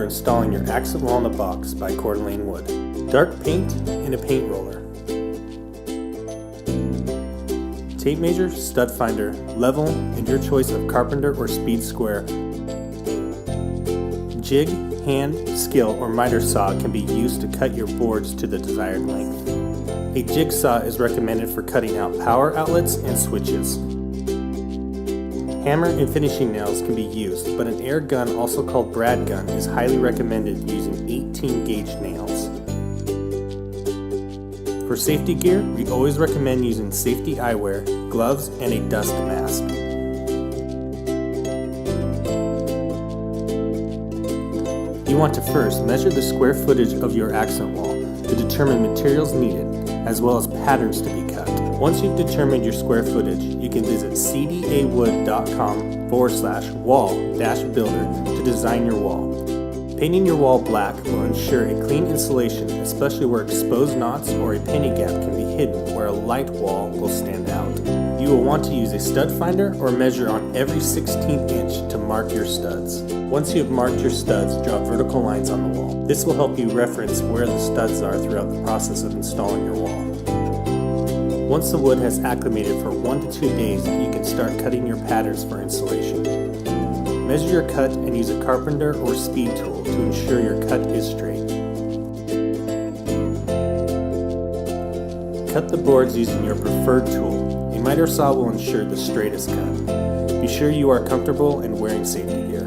installing your accent wall in a box by Coeur Wood. Dark paint and a paint roller. Tape measure, stud finder, level, and your choice of carpenter or speed square. Jig, hand, skill, or miter saw can be used to cut your boards to the desired length. A jigsaw is recommended for cutting out power outlets and switches. Hammer and finishing nails can be used, but an air gun, also called brad gun, is highly recommended using 18 gauge nails. For safety gear, we always recommend using safety eyewear, gloves, and a dust mask. You want to first measure the square footage of your accent wall to determine materials needed, as well as patterns to be cut. Once you've determined your square footage, you can visit cdawood.com/wall-builder to design your wall. Painting your wall black will ensure a clean insulation, especially where exposed knots or a penny gap can be hidden where a light wall will stand out. You will want to use a stud finder or measure on every 16th inch to mark your studs. Once you have marked your studs, draw vertical lines on the wall. This will help you reference where the studs are throughout the process of installing your wall. Once the wood has acclimated for 1 to 2 days, you can start cutting your patterns for insulation. Measure your cut and use a carpenter or speed tool to ensure your cut is straight. Cut the boards using your preferred tool. A miter saw will ensure the straightest cut. Be sure you are comfortable and wearing safety gear.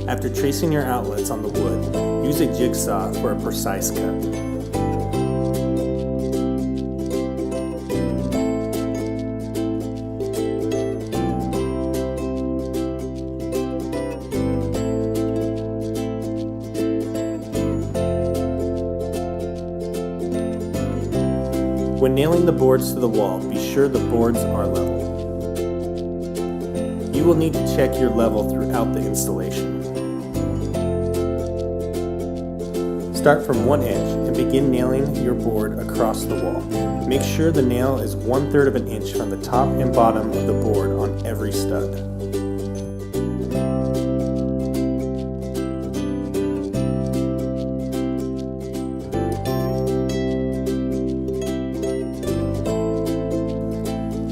After tracing your outlets on the wood, use a jigsaw for a precise cut. When nailing the boards to the wall, be sure the boards are level. You will need to check your level throughout the installation. Start from 1 inch and begin nailing your board across the wall. Make sure the nail is 1/3 of an inch from the top and bottom of the board on every stud.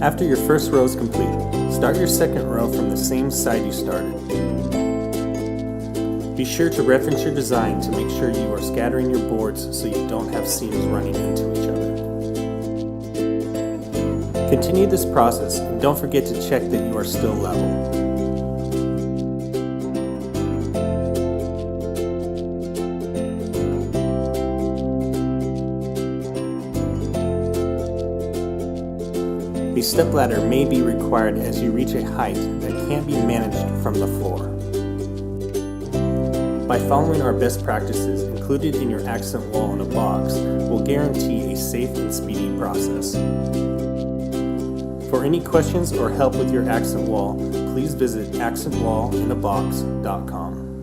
After your first row is complete, start your second row from the same side you started. Be sure to reference your design to make sure you are scattering your boards so you don't have seams running into each other. Continue this process and don't forget to check that you are still level. A stepladder may be required as you reach a height that can't be managed from the floor. By following our best practices included in your accent wall in a box will guarantee a safe and speedy process. For any questions or help with your accent wall, please visit accentwallinabox.com.